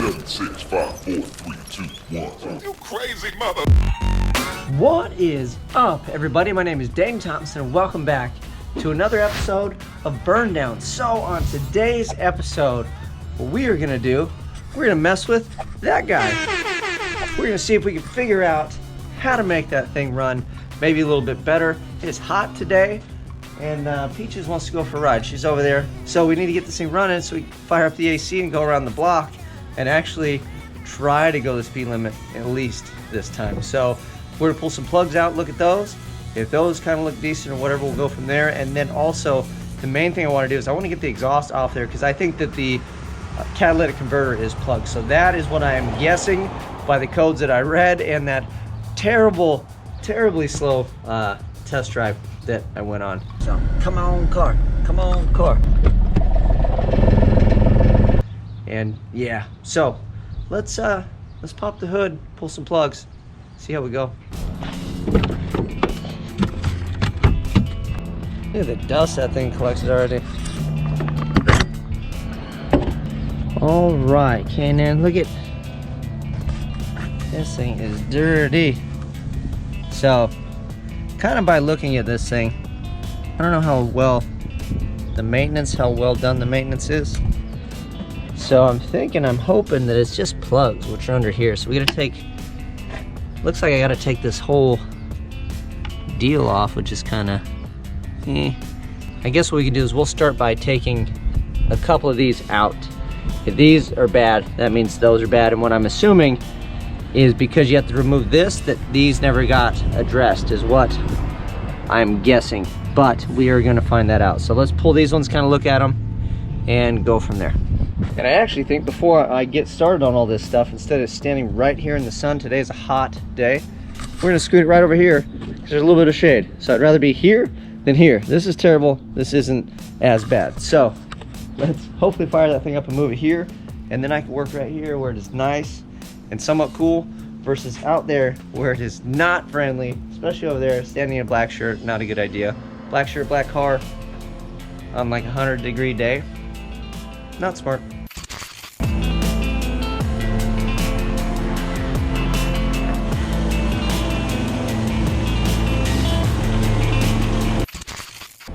7, 6, 5, 4, 3, 2, 1. You crazy mother. What is up, everybody? My name is Dane Thompson, and welcome back to another episode of BurnDown. So on today's episode, what we are gonna do, we're gonna mess with that guy. We're gonna see if we can figure out how to make that thing run maybe a little bit better. It is hot today, and Peaches wants to go for a ride. She's over there. So we need to get this thing running so we can fire up the AC and go around the block and actually try to go the speed limit at least this time. So we're gonna pull some plugs out, look at those. If those kind of look decent or whatever, we'll go from there. And then also, the main thing I want to do is I want to get the exhaust off there because I think that the catalytic converter is plugged. So that is what I am guessing by the codes that I read and that terribly slow test drive that I went on. So come on car, come on car. And yeah, so let's pop the hood, pull some plugs, see how we go. Look at the dust that thing collected already. All right, Kanan, look at this thing is dirty. So, kind of by looking at this thing, I don't know how well done the maintenance is. So I'm hoping that it's just plugs, which are under here. So we gotta take, looks like I gotta take this whole deal off, which is kind of, I guess what we can do is we'll start by taking a couple of these out. If these are bad, that means those are bad. And what I'm assuming is because you have to remove this, that these never got addressed is what I'm guessing. But we are gonna find that out. So let's pull these ones, kind of look at them, and go from there. And I actually think before I get started on all this stuff, instead of standing right here in the sun, today is a hot day, we're gonna scoot it right over here because there's a little bit of shade. So I'd rather be here than here. This is terrible. This isn't as bad. So let's hopefully fire that thing up and move it here, and then I can work right here where it is nice and somewhat cool versus out there where it is not friendly, especially over there standing in a black shirt. Not a good idea. Black shirt, black car on like a 100-degree day. Not smart.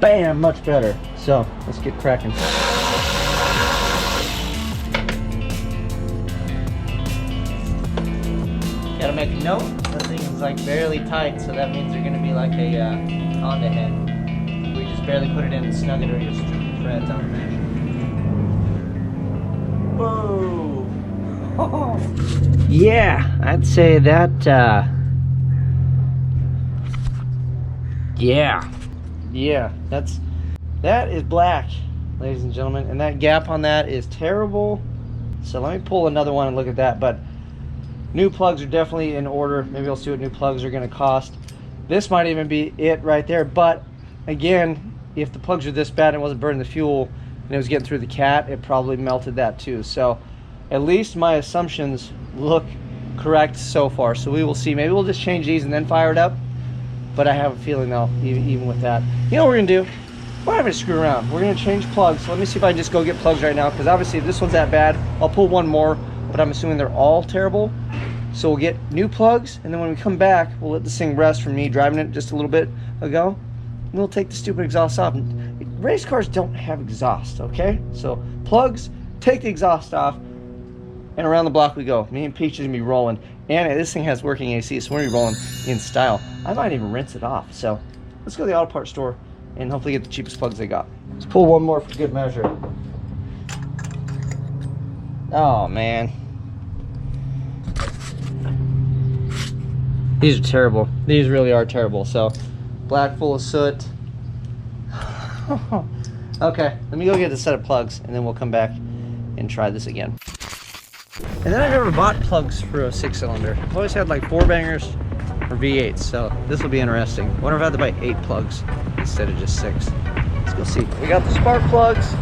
Bam, much better. So let's get cracking. Gotta make a note, that thing is like barely tight, so that means they're gonna be like a Honda head. We just barely put it in and snug it or you'll strip threads on it. Whoa! Yeah, I'd say that, yeah, that is black, ladies and gentlemen, and that gap on that is terrible. So let me pull another one and look at that. But new plugs are definitely in order. Maybe I'll see what new plugs are going to cost. This might even be it right there. But again, if the plugs are this bad and it wasn't burning the fuel and it was getting through the cat, it probably melted that too. So at least my assumptions look correct so far. So we will see. Maybe we'll just change these and then fire it up. But I have a feeling though, even with that, you know what we're gonna do? We're not gonna screw around. We're gonna change plugs. So let me see if I can just go get plugs right now, because obviously if this one's that bad, I'll pull one more, but I'm assuming they're all terrible. So we'll get new plugs, and then when we come back, we'll let this thing rest from me driving it just a little bit ago. And we'll take the stupid exhaust off. Race cars don't have exhaust, okay? So plugs, take the exhaust off, and around the block we go. Me and Peach is gonna be rolling. And this thing has working AC, so we're gonna be rolling in style. I might even rinse it off. So let's go to the auto parts store and hopefully get the cheapest plugs they got. Let's pull one more for good measure. Oh man. These are terrible. These really are terrible. So black full of soot. Okay, let me go get a set of plugs and then we'll come back and try this again. And then I never bought plugs for a 6-cylinder. I've always had like 4-bangers or V8s, so this will be interesting. I wonder if I have to buy 8 plugs instead of just 6. Let's go see. We got the spark plugs,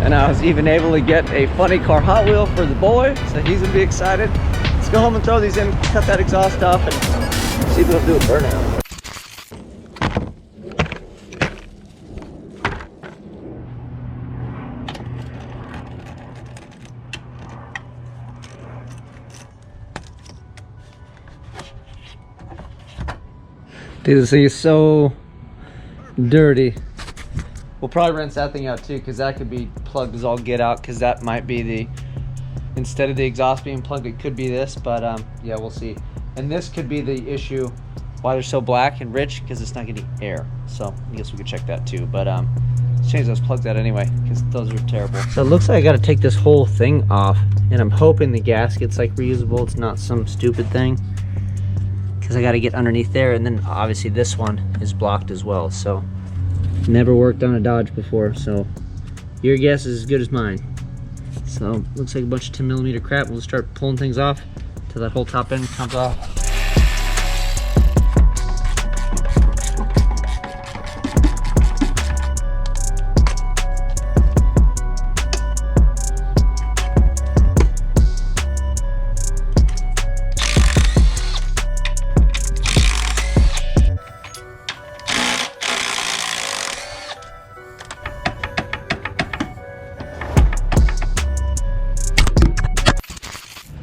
and I was even able to get a funny car Hot Wheel for the boy, so he's gonna be excited. Let's go home and throw these in, cut that exhaust off, and see if we'll do a burnout. Dude, this thing is so dirty. We'll probably rinse that thing out too, because that could be plugged as all get out, because that might be the, instead of the exhaust being plugged, it could be this, but yeah, we'll see. And this could be the issue why they're so black and rich, because it's not getting air. So I guess we could check that too, but let's change those plugs out anyway, because those are terrible. So it looks like I got to take this whole thing off, and I'm hoping the gasket's like reusable. It's not some stupid thing, because I got to get underneath there, and then obviously this one is blocked as well. So never worked on a Dodge before, so your guess is as good as mine. So looks like a bunch of 10mm crap. We'll start pulling things off till that whole top end comes off.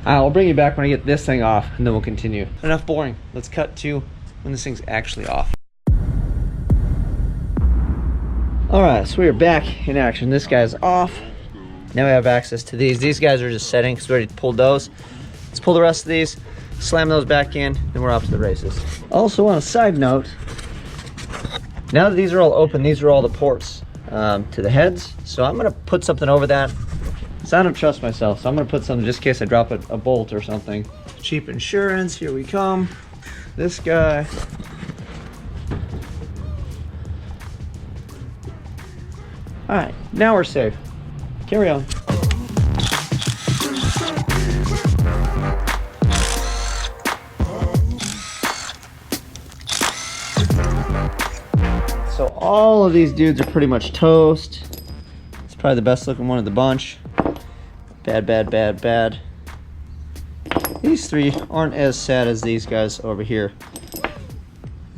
I'll bring you back when I get this thing off, and then we'll continue. Enough boring. Let's cut to when this thing's actually off. Alright, so we're back in action. This guy's off. Now we have access to these. These guys are just setting because we already pulled those. Let's pull the rest of these, slam those back in, and we're off to the races. Also, on a side note, now that these are all open, these are all the ports to the heads. So I'm going to put something over that. So I don't trust myself, so I'm gonna put something just in case I drop a bolt or something. Cheap insurance, here we come. This guy. All right, now we're safe. Carry on. So all of these dudes are pretty much toast. It's probably the best looking one of the bunch. Bad, bad, bad, bad. These three aren't as sad as these guys over here. I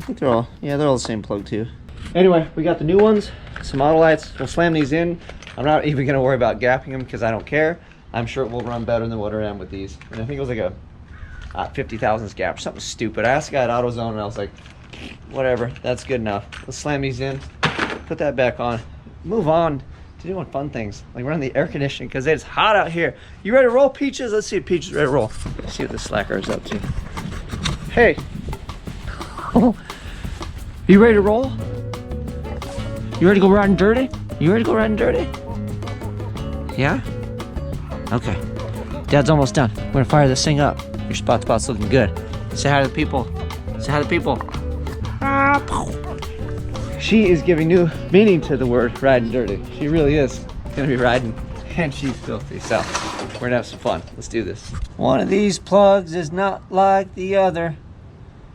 think they're all, yeah, they're all the same plug too. Anyway, we got the new ones, some auto lights. We'll slam these in. I'm not even gonna worry about gapping them because I don't care. I'm sure it will run better than what I ran with these. And I think it was like a 50 thousandths gap, something stupid. I asked the guy at AutoZone and I was like, whatever, that's good enough. Let's slam these in, put that back on, move on to doing fun things, like run the air conditioning because it's hot out here. You ready to roll, Peaches? Let's see if Peaches is ready to roll. Let's see what the slacker is up to. Hey. You ready to roll? You ready to go riding dirty? You ready to go riding dirty? Yeah? Okay. Dad's almost done. We're gonna fire this thing up. Your spot's looking good. Say hi to the people. Say hi to the people. She is giving new meaning to the word riding dirty. She really is gonna be riding, and she's filthy. So we're gonna have some fun. Let's do this. One of these plugs is not like the other.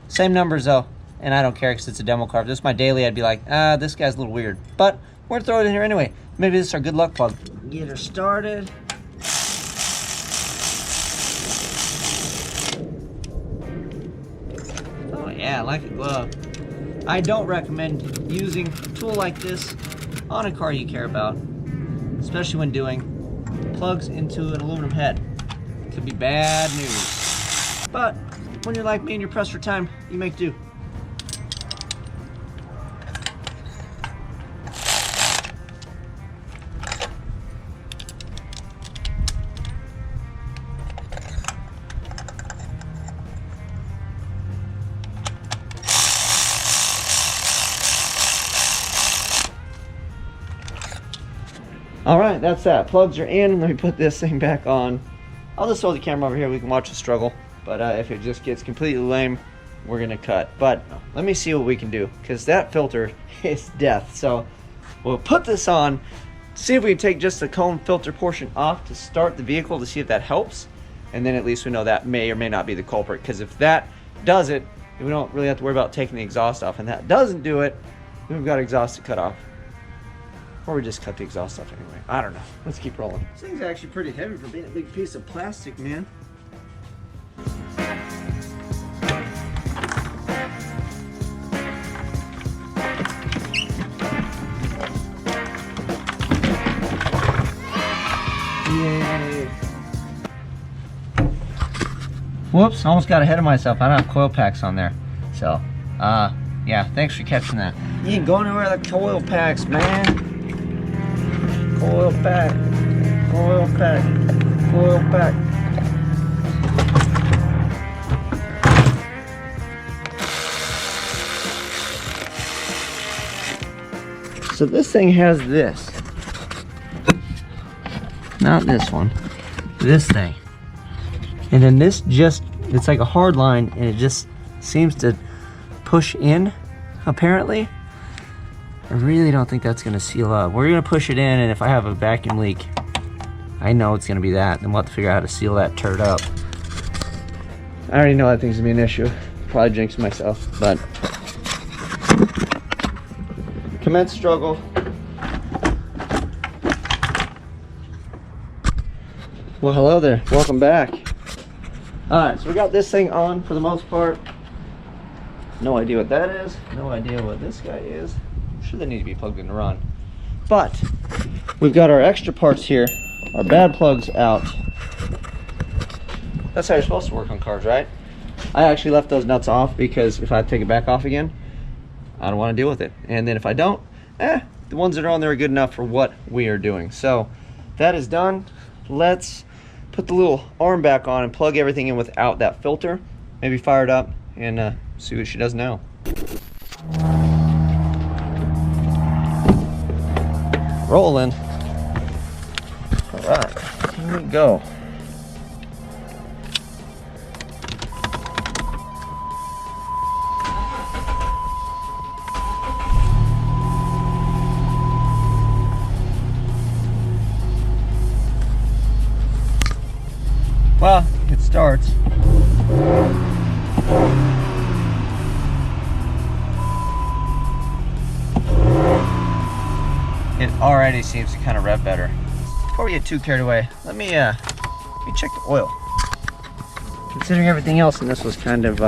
Same numbers though, and I don't care because it's a demo car. If this is my daily, I'd be like, this guy's a little weird. But we're gonna throw it in here anyway. Maybe this is our good luck plug. Get her started. Oh yeah, like a glove. I don't recommend using a tool like this on a car you care about, especially when doing plugs into an aluminum head. It could be bad news. But when you're like me and you're pressed for time, you make do. All right, that's that. Plugs are in. Let me put this thing back on. I'll just hold the camera over here. We can watch the struggle. But if it just gets completely lame, we're gonna cut. But let me see what we can do, because that filter is death. So we'll put this on, see if we can take just the cone filter portion off to start the vehicle to see if that helps. And then at least we know that may or may not be the culprit, because if that does it, we don't really have to worry about taking the exhaust off. And that doesn't do it, then we've got exhaust to cut off. Or we just cut the exhaust off anyway. I don't know. Let's keep rolling. This thing's actually pretty heavy for being a big piece of plastic, man. Yay. Whoops, almost got ahead of myself. I don't have coil packs on there. So, Yeah, thanks for catching that. You ain't going anywhere with the coil packs, man. Coil pack. Coil pack. Coil pack. So this thing has this. Not this one. This thing. And then this just, it's like a hard line and it just seems to push in, apparently. I really don't think that's gonna seal up. We're gonna push it in, and if I have a vacuum leak, I know it's gonna be that. Then we'll have to figure out how to seal that turd up. I already know that thing's gonna be an issue. Probably jinx myself, but. Commence struggle. Well, hello there, welcome back. All right, so we got this thing on for the most part. No idea what that is. No idea what this guy is. I'm sure they need to be plugged in to run. But we've got our extra parts here, our bad plugs out. That's how you're supposed to work on cars, right? I actually left those nuts off because if I take it back off again, I don't want to deal with it. And then if I don't, the ones that are on there are good enough for what we are doing. So that is done. Let's put the little arm back on and plug everything in without that filter. Maybe fire it up and see what she does now. Rolling. All right, here we go. Well, it starts. It already seems to kind of rev better. Before we get too carried away, let me check the oil. Considering everything else in this was kind of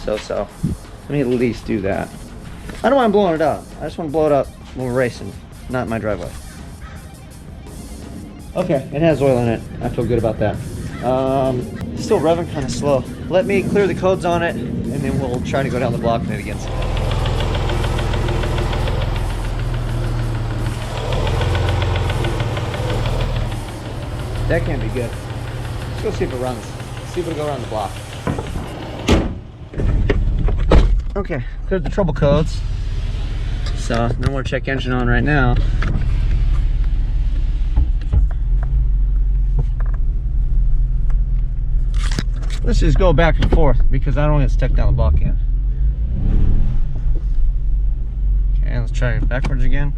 so-so, let me at least do that. I don't mind blowing it up. I just want to blow it up when we're racing, not in my driveway. Okay, it has oil in it. I feel good about that. Still revving kind of slow. Let me clear the codes on it, and then we'll try to go down the block and hit against it. That can't be good. Let's go see if it runs. See if it'll go around the block. Okay, cleared the trouble codes. So, no more check engine on right now. Let's just go back and forth because I don't want to get stuck down the block yet. Okay, let's try it backwards again.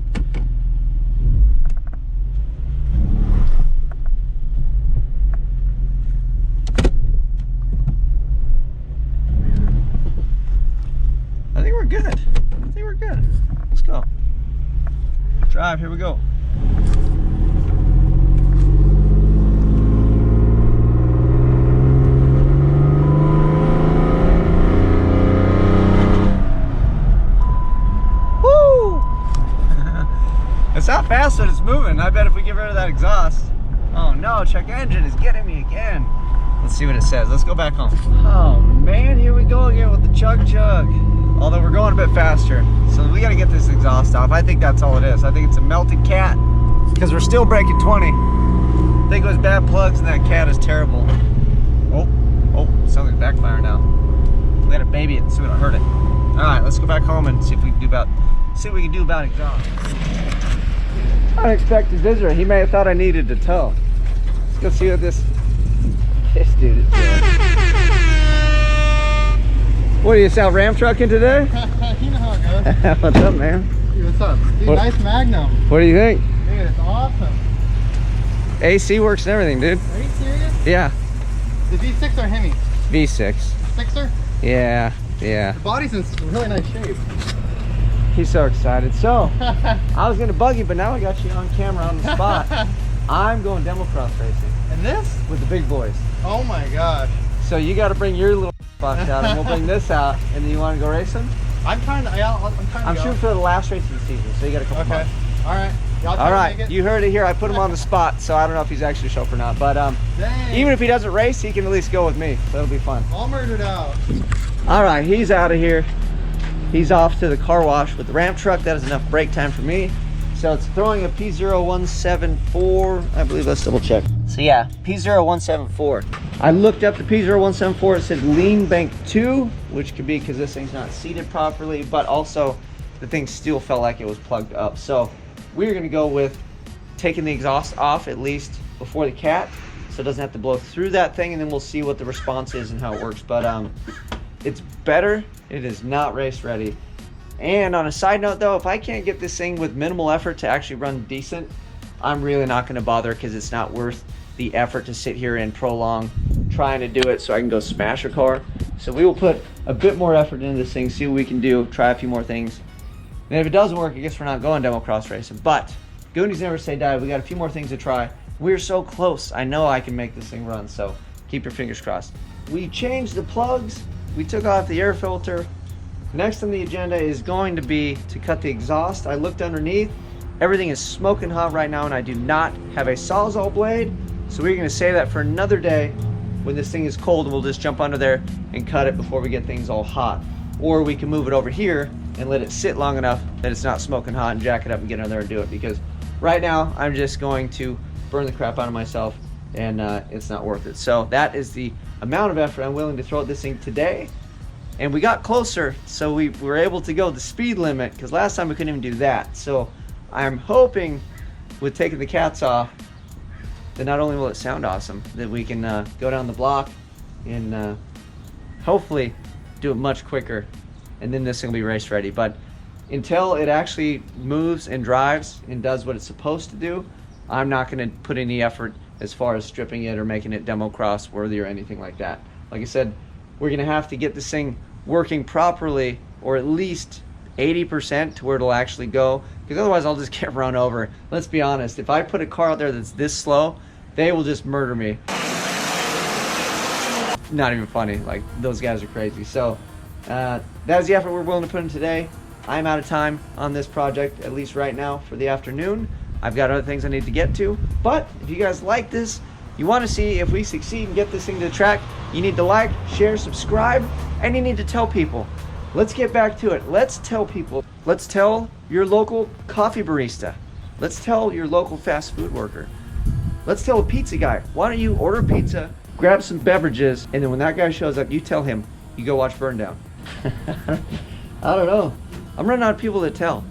I think we're good. I think we're good. Let's go. Drive, here we go. It's not fast that it's moving. I bet if we get rid of that exhaust. Oh no, check engine is getting me again. Let's see what it says. Let's go back home. Oh man, here we go again with the chug chug. Although we're going a bit faster. So we gotta get this exhaust off. I think that's all it is. I think it's a melted cat. Because we're still breaking 20. I think it was bad plugs and that cat is terrible. Oh, something's backfiring now. We gotta baby it so we don't hurt it. Alright, let's go back home and see if we can do about exhaust. Unexpected visitor. He may have thought I needed to tow. Let's go see what this dude is doing. What, are you sell Ram trucking today? You know how it goes. What's up, man? Dude, what's up? Dude, nice Magnum. What do you think? Dude, it's awesome. AC works and everything, dude. Are you serious? Yeah. The V6 or Hemi? V6. Sixer? Yeah. The body's in really nice shape. He's so excited. So, I was gonna bug you, but now I got you on camera on the spot. I'm going demo cross racing. And this? With the big boys. Oh my gosh. So you got to bring your little box out, and we'll bring this out. And then you want to go racing? I'm trying to shooting for the last race of the season, so you got a couple months. All right. All right. You heard it here. I put him on the spot, so I don't know if he's actually show up or not. But Dang. even if he doesn't race, he can at least go with me. So it'll be fun. All murdered out. All right, he's out of here. He's off to the car wash with the ramp truck. That is enough break time for me. So it's throwing a P0174, I believe. Let's double check. So yeah, P0174. I looked up the P0174. It said lean bank 2, which could be because this thing's not seated properly, but also the thing still felt like it was plugged up. So we're gonna go with taking the exhaust off at least before the cat, so it doesn't have to blow through that thing, and then we'll see what the response is and how it works. But it's better. It is not race ready. And on a side note though, if I can't get this thing with minimal effort to actually run decent, I'm really not going to bother, because it's not worth the effort to sit here and prolong trying to do it so I can go smash a car. So we will put a bit more effort into this thing, see what we can do, try a few more things. And if it doesn't work, I guess we're not going demo cross racing. But Goonies never say die. We got a few more things to try. We're so close. I know I can make this thing run, so keep your fingers crossed. We changed the plugs. We took off the air filter. Next on the agenda is going to be to cut the exhaust. I looked underneath. Everything is smoking hot right now, and I do not have a Sawzall blade. So we're going to save that for another day when this thing is cold, and we'll just jump under there and cut it before we get things all hot. Or we can move it over here and let it sit long enough that it's not smoking hot and jack it up and get under there and do it. Because right now I'm just going to burn the crap out of myself, and it's not worth it. So that is the amount of effort I'm willing to throw at this thing today. And we got closer, so we were able to go the speed limit, because last time we couldn't even do that. So I'm hoping with taking the cats off that not only will it sound awesome, that we can go down the block and hopefully do it much quicker, and then this thing will be race ready. But until it actually moves and drives and does what it's supposed to do, I'm not going to put any effort as far as stripping it or making it demo cross worthy or anything like that. Like I said, we're going to have to get this thing working properly, or at least 80% to where it'll actually go, because otherwise I'll just get run over. Let's be honest, if I put a car out there that's this slow, they will just murder me. Not even funny. Like, those guys are crazy. So that's the effort we're willing to put in today. I'm out of time on this project, at least right now, for the afternoon. I've got other things I need to get to, but if you guys like this, you want to see if we succeed and get this thing to the track, you need to like, share, subscribe, and you need to tell people. Let's get back to it. Let's tell people. Let's tell your local coffee barista. Let's tell your local fast food worker. Let's tell a pizza guy. Why don't you order pizza, grab some beverages, and then when that guy shows up, you tell him you go watch BurnDown. I don't know. I'm running out of people to tell.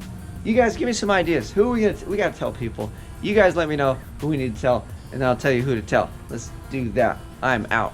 You guys give me some ideas. Who are we gotta tell people. You guys let me know who we need to tell, and I'll tell you who to tell. Let's do that. I'm out.